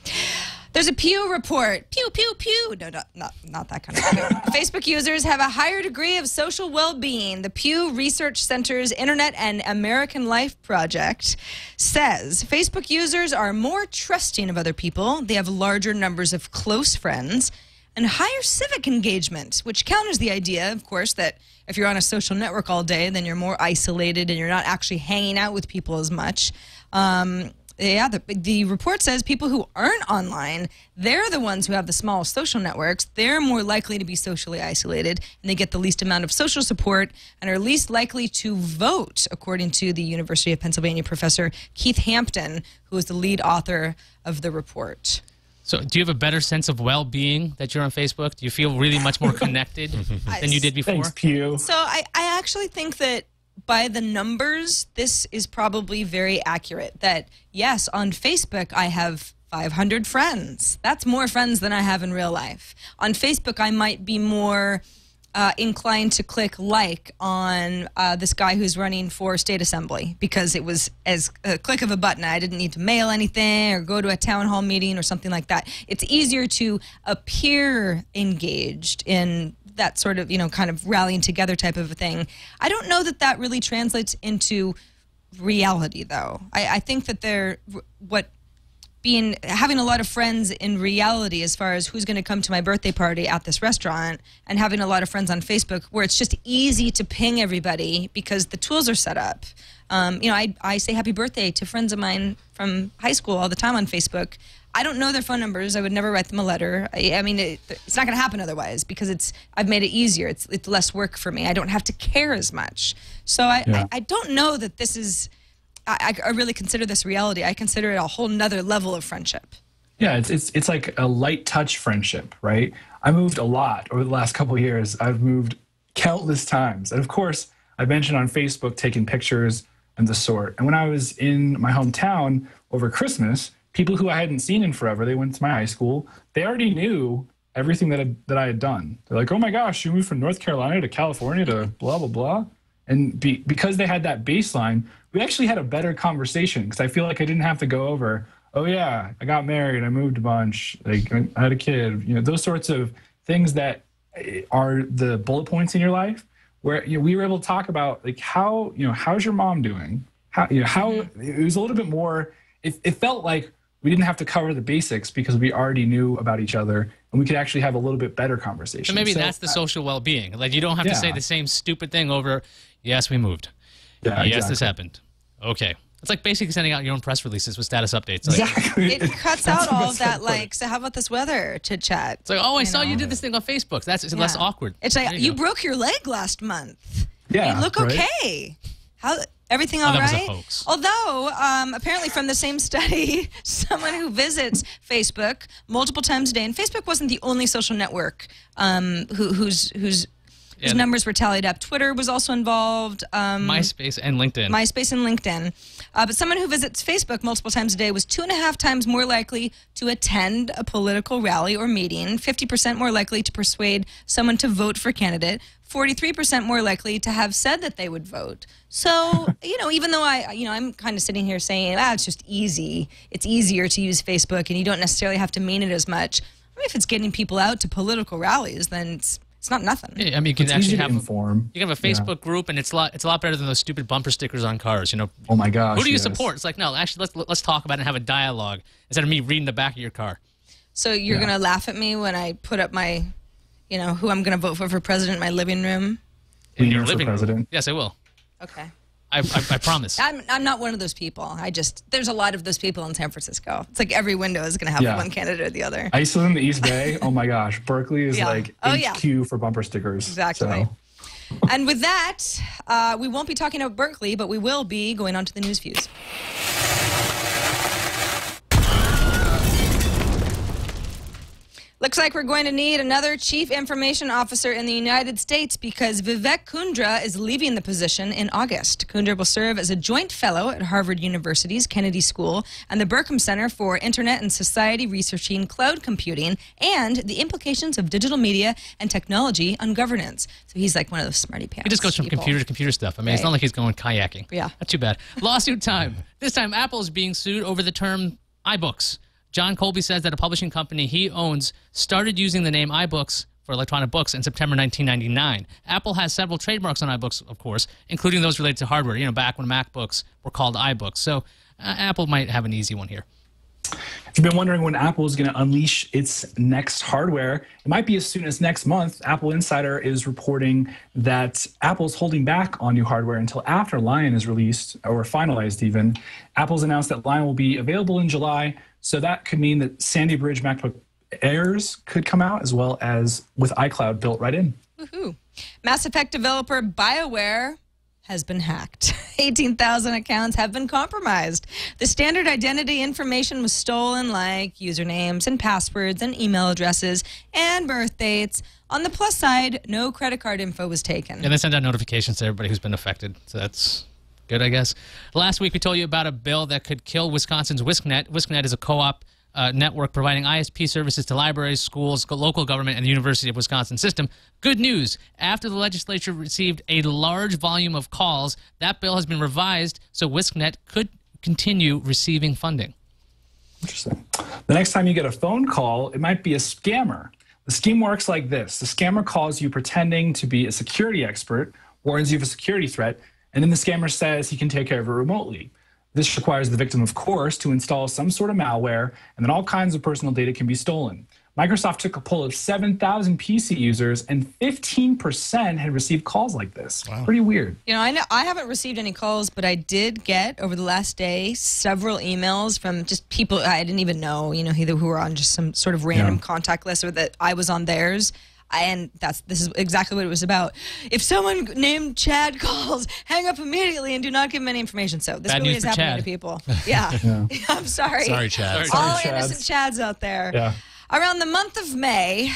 There's a Pew report. Pew, pew, pew. No, not that kind of pew. Facebook users have a higher degree of social well-being. The Pew Research Center's Internet and American Life Project says Facebook users are more trusting of other people. They have larger numbers of close friends and higher civic engagement, which counters the idea, of course, that if you're on a social network all day, then you're more isolated and you're not actually hanging out with people as much. Yeah, the report says people who aren't online, they're the ones who have the smallest social networks. They're more likely to be socially isolated, and they get the least amount of social support and are least likely to vote, according to the University of Pennsylvania professor Keith Hampton, who is the lead author of the report. So do you have a better sense of well-being that you're on Facebook? Do you feel really much more connected than you did before? Thanks, Pew. So I actually think that by the numbers, this is probably very accurate. That, yes, on Facebook, I have 500 friends. That's more friends than I have in real life. On Facebook, I might be more inclined to click like on this guy who's running for state assembly because it was as a click of a button. I didn't need to mail anything or go to a town hall meeting or something like that. It's easier to appear engaged in that sort of, kind of rallying together type of a thing. I don't know that that really translates into reality, though. I think that having a lot of friends in reality, as far as who's going to come to my birthday party at this restaurant, and having a lot of friends on Facebook where it's just easy to ping everybody because the tools are set up. I say happy birthday to friends of mine from high school all the time on Facebook. I don't know their phone numbers. I would never write them a letter. I mean, it's not going to happen otherwise because I've made it easier. It's less work for me. I don't have to care as much. So I don't know that this is, I really consider this reality. I consider it a whole nother level of friendship. Yeah, it's like a light touch friendship, right? I moved a lot over the last couple of years. I've moved countless times. And of course, I mentioned on Facebook taking pictures and the sort. And when I was in my hometown over Christmas, people who I hadn't seen in forever, they went to my high school, they already knew everything that I had done. They're like, oh my gosh, you moved from North Carolina to California to blah, blah, blah. And because they had that baseline, we actually had a better conversation because I feel like I didn't have to go over, oh yeah, I got married, I moved a bunch, like I had a kid, those sorts of things that are the bullet points in your life where we were able to talk about like how, how's your mom doing? How it was a little bit more, it felt like we didn't have to cover the basics because we already knew about each other and we could actually have a little bit better conversation. So maybe that's the social well-being. Like you don't have to say the same stupid thing over, yes, we moved. Yeah, yes, exactly. This happened. Okay. It's like basically sending out your own press releases with status updates. Like, exactly. It cuts out all of that, like, so how about this weather chit chat? It's like, oh, I saw you did this thing on Facebook. That's less awkward. It's like, you broke your leg last month. Yeah. You look okay. Everything all right? That was a hoax. Although, apparently from the same study, someone who visits Facebook multiple times a day, and Facebook wasn't the only social network whose numbers were tallied up. Twitter was also involved. MySpace and LinkedIn. But someone who visits Facebook multiple times a day was 2.5 times more likely to attend a political rally or meeting, 50% more likely to persuade someone to vote for a candidate, 43% more likely to have said that they would vote. So, even though I'm kind of sitting here saying, it's just easy. It's easier to use Facebook and you don't necessarily have to mean it as much. I mean, if it's getting people out to political rallies, then it's not nothing. Yeah, I mean, you can actually have a Facebook group, and it's a lot better than those stupid bumper stickers on cars. Oh my gosh. Who do you support? It's like, no, actually, let's talk about it and have a dialogue instead of me reading the back of your car. So you're gonna laugh at me when I put up my, who I'm gonna vote for president in my living room. In your living room? Yes, I will. Okay. I promise. I'm not one of those people. There's a lot of those people in San Francisco. It's like every window is going to have one candidate or the other. I used to live in the East Bay. Oh my gosh. Berkeley is like HQ for bumper stickers. Exactly. So. And with that, we won't be talking about Berkeley, but we will be going on to the news views. Looks like we're going to need another chief information officer in the United States because Vivek Kundra is leaving the position in August. Kundra will serve as a joint fellow at Harvard University's Kennedy School and the Berkham Center for Internet and Society researching cloud computing and the implications of digital media and technology on governance. So he's like one of those smarty pants. He just goes from computer to computer stuff. I mean, It's not like he's going kayaking. Yeah. Not too bad. Lawsuit time. This time, Apple is being sued over the term iBooks. John Colby says that a publishing company he owns started using the name iBooks for electronic books in September 1999. Apple has several trademarks on iBooks, of course, including those related to hardware, back when MacBooks were called iBooks. So Apple might have an easy one here. If you've been wondering when Apple is going to unleash its next hardware, it might be as soon as next month. Apple Insider is reporting that Apple's holding back on new hardware until after Lion is released, or finalized even. Apple's announced that Lion will be available in July, so that could mean that Sandy Bridge MacBook Airs could come out, as well as with iCloud built right in. Woohoo. Mass Effect developer BioWare has been hacked. 18,000 accounts have been compromised. The standard identity information was stolen, like usernames and passwords and email addresses and birth dates. On the plus side, no credit card info was taken. And they send out notifications to everybody who's been affected, so that's good, I guess. Last week, we told you about a bill that could kill Wisconsin's WiscNet. WiscNet is a co-op network providing ISP services to libraries, schools, local government, and the University of Wisconsin system. Good news. After the legislature received a large volume of calls, that bill has been revised so WiscNet could continue receiving funding. Interesting. The next time you get a phone call, it might be a scammer. The scheme works like this. The scammer calls you pretending to be a security expert, warns you of a security threat, and then the scammer says he can take care of it remotely. This requires the victim, of course, to install some sort of malware, and then all kinds of personal data can be stolen. Microsoft took a poll of 7,000 PC users, and 15% had received calls like this. Wow. Pretty weird. I know I haven't received any calls, but I did get, over the last day, several emails from just people I didn't even know, either who were on just some sort of random contact list or that I was on theirs. And this is exactly what it was about. If someone named Chad calls, hang up immediately and do not give them any information. So this really is happening to people. Yeah. I'm sorry. Sorry, Chad. All innocent Chads out there. Yeah. Around the month of May,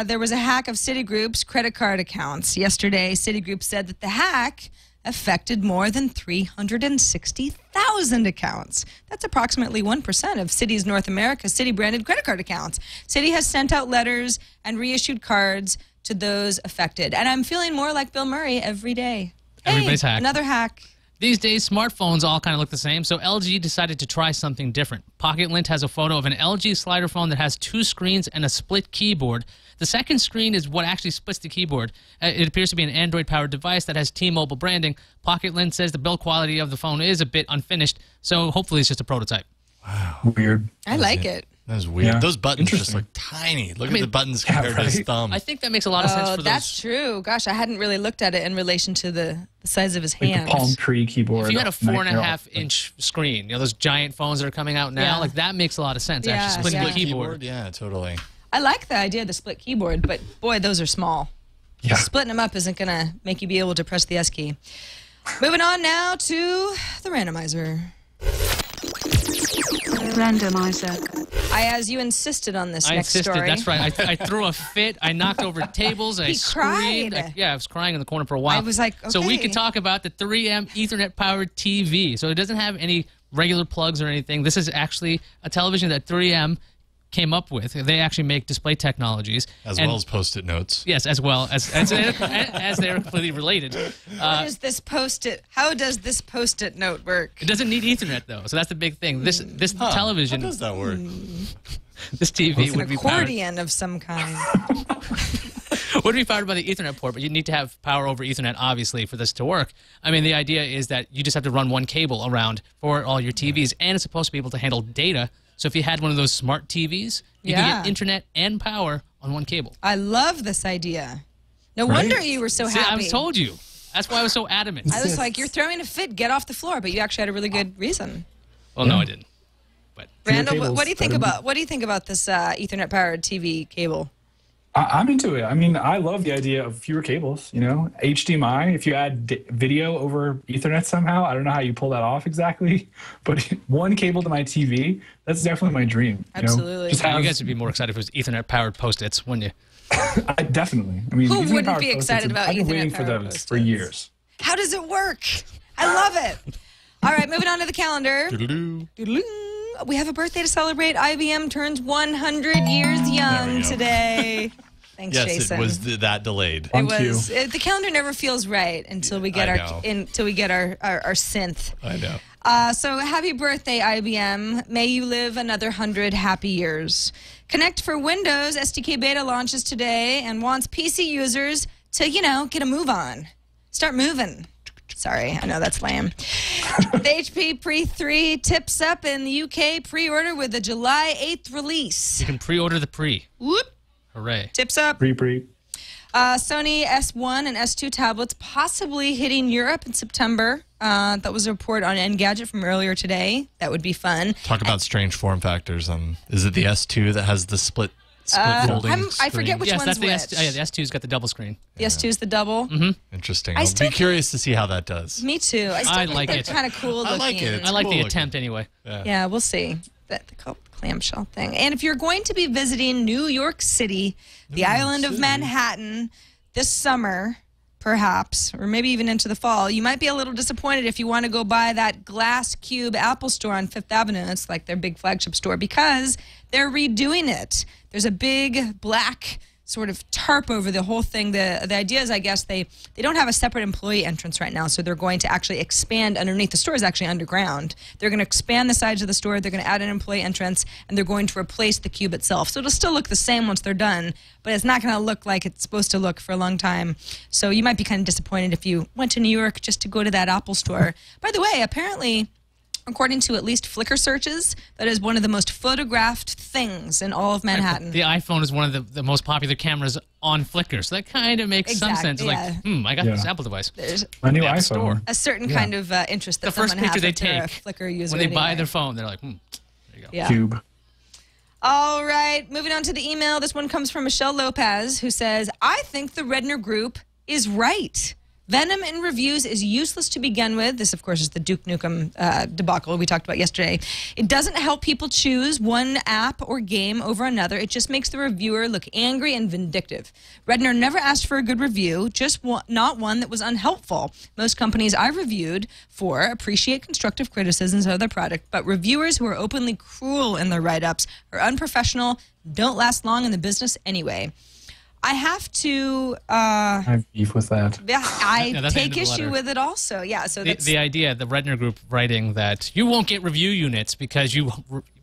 there was a hack of Citigroup's credit card accounts. Yesterday, Citigroup said that the hack affected more than 360,000 accounts. That's approximately 1% of Citi's North America Citi-branded credit card accounts. Citi has sent out letters and reissued cards to those affected. And I'm feeling more like Bill Murray every day. Everybody's hacked. Another hack. These days, smartphones all kind of look the same, so LG decided to try something different. PocketLint has a photo of an LG slider phone that has 2 screens and a split keyboard. The second screen is what actually splits the keyboard. It appears to be an Android-powered device that has T-Mobile branding. PocketLint says the build quality of the phone is a bit unfinished, so hopefully it's just a prototype. Wow. Weird. I like it. That was weird. Yeah. Those buttons just look tiny. Look at the buttons compared to his thumb. I think that makes a lot of sense for those. That's true. Gosh, I hadn't really looked at it in relation to the size of his hands. Like the Palm Pre keyboard. If you had a 4.5-inch screen, those giant phones that are coming out now, like that makes a lot of sense. Actually, splitting the keyboard. Yeah, totally. I like the idea of the split keyboard, but boy, those are small. Yeah. Splitting them up isn't going to make you be able to press the S key. Moving on now to the randomizer. Randomizer. Iyaz, you insisted on this next story. That's right. I threw a fit. I knocked over tables. I screamed. Cried. I was crying in the corner for a while. I was like, okay. So we could talk about the 3M Ethernet-powered TV. So it doesn't have any regular plugs or anything. This is actually a television that 3M came up with. They actually make display technologies. As well as Post-it notes. Yes, as well as they're completely related. How does this Post-it note work? It doesn't need Ethernet, though, so that's the big thing. This television... How does that work? This TV would an be accordion of some kind. Would be powered by the Ethernet port, but you need to have power over Ethernet, obviously, for this to work. I mean, the idea is that you just have to run one cable around for all your TVs, and it's supposed to be able to handle data. So if you had one of those smart TVs, you can get internet and power on one cable. I love this idea. No wonder you were so happy. I told you. That's why I was so adamant. I was like, you're throwing a fit. Get off the floor. But you actually had a really good reason. Well, no, I didn't. But Randall, what do you think about this Ethernet-powered TV cable? I'm into it. I mean, I love the idea of fewer cables, you know, HDMI. If you add video over Ethernet somehow, I don't know how you pull that off exactly, but one cable to my TV, that's definitely my dream. Absolutely. You know? You guys would be more excited if it was Ethernet-powered Post-its, wouldn't you? Definitely. I mean, Who wouldn't Ethernet-powered be excited about I've been waiting for Ethernet-powered those for Post-its? years. How does it work? I love it. All right, moving on to the calendar. Doodaloo. We have a birthday to celebrate. IBM turns 100 years young today. Thanks, Yes, Jason. it was that delayed. It was. The calendar never feels right until we get our synth. I know. So happy birthday, IBM. May you live another 100 happy years. Connect for Windows SDK beta launches today and wants PC users to, get a move on. Start moving. Sorry, I know that's lame. The HP Pre 3 tips up in the UK pre-order with a July 8th release. You can pre-order the pre. Whoop. Hooray. Tips up. Pre. Sony S1 and S2 tablets possibly hitting Europe in September. That was a report on Engadget from earlier today. That would be fun. Talk about strange form factors. Is it the S2 that has the split folding I forget which Yes, one's that's the which. the S2's got the double screen. The S2 is the double. Interesting. I I'll still be curious to see how that does. Me too. I still I think like they're it. kind of cool looking. I like it. I like Cool the looking. attempt anyway. Yeah, we'll see. The clamshell thing. And if you're going to be visiting New York City, the island of Manhattan, this summer, perhaps, or maybe even into the fall, you might be a little disappointed if you want to go by that Glass Cube Apple store on Fifth Avenue. It's like their big flagship store because they're redoing it. There's a big black sort of tarp over the whole thing. The idea is, I guess, they don't have a separate employee entrance right now, so they're going to actually expand underneath. The store is actually underground. They're going to expand the sides of the store. They're going to add an employee entrance, and they're going to replace the cube itself. So it'll still look the same once they're done, but it's not going to look like it's supposed to look for a long time. So you might be kind of disappointed if you went to New York just to go to that Apple store. By the way, apparently, according to at least Flickr searches, that is one of the most photographed things in all of Manhattan. The iPhone is one of the most popular cameras on Flickr, so that kind of makes some sense. yeah. Like, I got this Apple device. There's My new App iPhone. Store. a certain kind of interest that The first someone picture has they if they're a take Flickr user when they buy anyway. their phone, they're like, there you go. Yeah. Cube. All right, moving on to the email. This one comes from Michelle Lopez, who says, I think the Redner Group is right. Venom in reviews is useless to begin with. This, of course, is the Duke Nukem debacle we talked about yesterday. It doesn't help people choose one app or game over another. It just makes the reviewer look angry and vindictive. Redner never asked for a good review, just not one that was unhelpful. Most companies I reviewed for appreciate constructive criticisms of their product, but reviewers who are openly cruel in their write-ups are unprofessional, don't last long in the business anyway. I have to. I have beef with that. I Yeah, that's the end take of the issue letter. with it also. Yeah. So that's The idea, the Redner Group writing that you won't get review units because you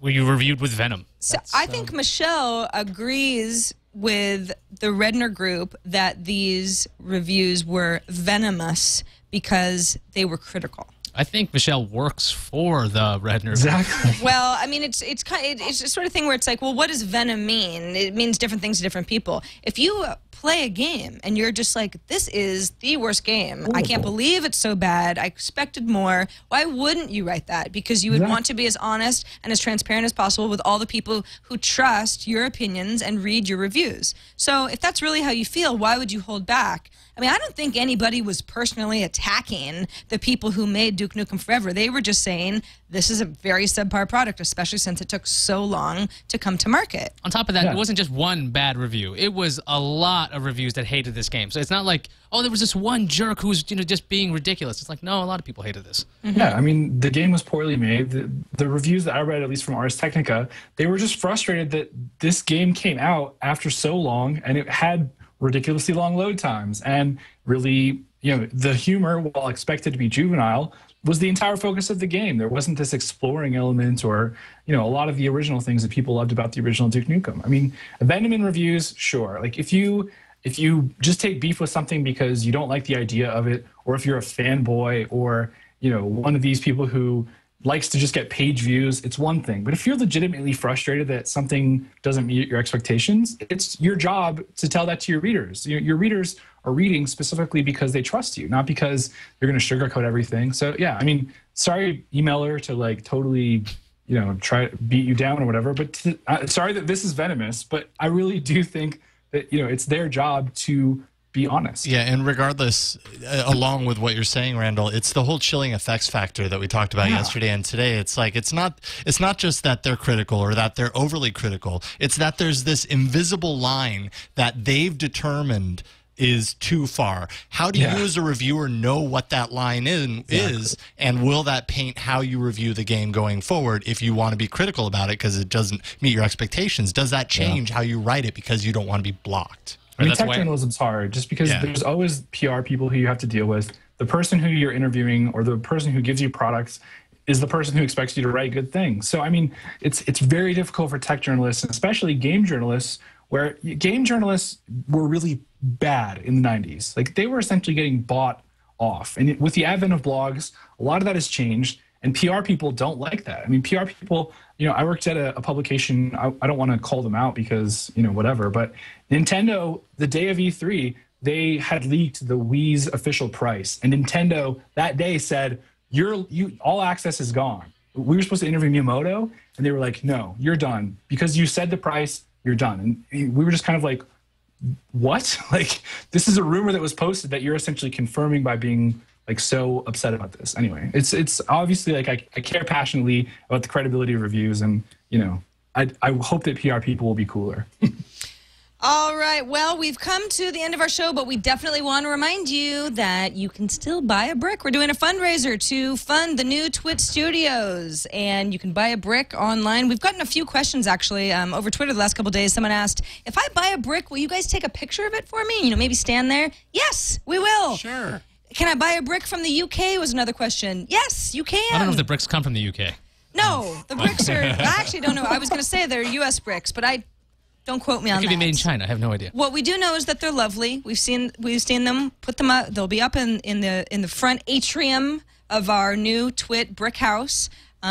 reviewed with Venom. So I think Michelle agrees with the Redner Group that these reviews were venomous because they were critical. I think Michelle works for the Redner Group. Exactly. Well, I mean, it's a sort of thing where it's like, well, what does venom mean? It means different things to different people. If you play a game and you're just like, this is the worst game. I can't believe it's so bad. I expected more. Why wouldn't you write that? Because you would want to be as honest and as transparent as possible with all the people who trust your opinions and read your reviews. So if that's really how you feel, why would you hold back? I mean, I don't think anybody was personally attacking the people who made Duke Nukem Forever. They were just saying this is a very subpar product, especially since it took so long to come to market. On top of that, it wasn't just one bad review. It was a lot of reviews that hated this game. So it's not like, oh, there was this one jerk who was just being ridiculous. It's like, no, a lot of people hated this. Yeah, I mean, the game was poorly made. The reviews that I read, at least from Ars Technica, they were just frustrated that this game came out after so long and it had ridiculously long load times. And really, the humor, while expected to be juvenile, was the entire focus of the game. There wasn't this exploring element or, a lot of the original things that people loved about the original Duke Nukem. I mean, Venom in reviews, sure. Like, if you just take beef with something because you don't like the idea of it, or if you're a fanboy or, one of these people who likes to just get page views, it's one thing. But if you're legitimately frustrated that something doesn't meet your expectations, it's your job to tell that to your readers. Your readers are reading specifically because they trust you, not because you're going to sugarcoat everything. So, yeah, I mean, sorry, emailer, to totally, try to beat you down or whatever. But sorry that this is venomous, but I really do think it's their job to be honest. Yeah, and regardless, along with what you're saying, Randall, it's the whole chilling effects factor that we talked about yesterday and today. It's like it's not just that they're critical or that they're overly critical. It's that there's this invisible line that they've determined is too far. How do you as a reviewer know what that line is, and will that paint how you review the game going forward if you want to be critical about it because it doesn't meet your expectations? Does that change how you write it because you don't want to be blocked? I mean, tech journalism's hard just because there's always PR people who you have to deal with. The person who you're interviewing or the person who gives you products is the person who expects you to write good things. So, I mean, it's very difficult for tech journalists, and especially game journalists, where game journalists were really bad in the 90s. Like, they were essentially getting bought off. And with the advent of blogs, a lot of that has changed, and PR people don't like that. I mean, PR people, I worked at a publication, I don't want to call them out because, whatever, but Nintendo, the day of E3, they had leaked the Wii's official price. And Nintendo that day said, all access is gone. We were supposed to interview Miyamoto, and they were like, no, you're done. Because you said the price, you're done. And we were just kind of like, what? Like, this is a rumor that was posted that you're essentially confirming by being like so upset about this. Anyway, it's obviously like I care passionately about the credibility of reviews, and I hope that PR people will be cooler. All right. Well, we've come to the end of our show, but we definitely want to remind you that you can still buy a brick. We're doing a fundraiser to fund the new TWiT studios, and you can buy a brick online. We've gotten a few questions, actually, over Twitter the last couple of days. Someone asked, if I buy a brick, will you guys take a picture of it for me? Maybe stand there? Yes, we will. Sure. Can I buy a brick from the UK was another question. Yes, you can. I don't know if the bricks come from the UK. No, the bricks are, I actually don't know. I was going to say they're U.S. bricks, but don't quote me on that. It could be made in China. I have no idea. What we do know is that they're lovely. We've seen them put them up. They'll be up in the front atrium of our new TWiT brick house.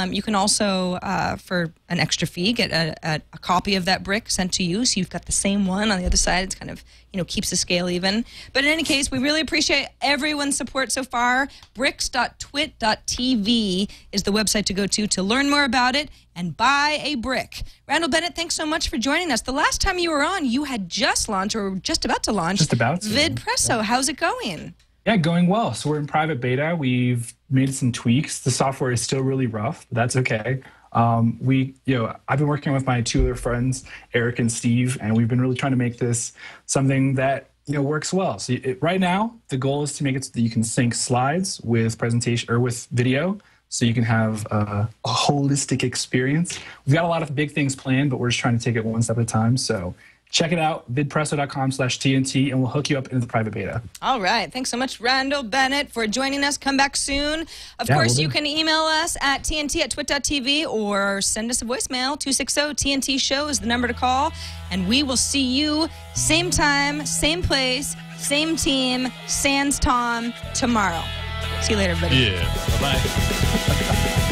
You can also, for an extra fee, get a copy of that brick sent to you, so you've got the same one on the other side. It's kind of, keeps the scale even. But in any case, we really appreciate everyone's support so far. Bricks.twit.tv is the website to go to learn more about it and buy a brick. Randall, Bennett, thanks so much for joining us. The last time you were on, you had just launched, or were just about to launch, VidPresso. How's it going? Yeah, going well. So we're in private beta. We've made some tweaks. The software is still really rough, but that's okay. I've been working with my two other friends, Eric and Steve, and we've been really trying to make this something that works well. So right now, the goal is to make it so that you can sync slides with presentation or with video, so you can have a holistic experience. We've got a lot of big things planned, but we're just trying to take it one step at a time. So check it out, vidpresso.com/TNT, and we'll hook you up into the private beta. All right. Thanks so much, Randall Bennett, for joining us. Come back soon. Of course, you can email us at tnt@twit.tv or send us a voicemail. 260-TNT-SHOW is the number to call. And we will see you same time, same place, same team, sans Tom, tomorrow. See you later, everybody. Yeah. Bye-bye.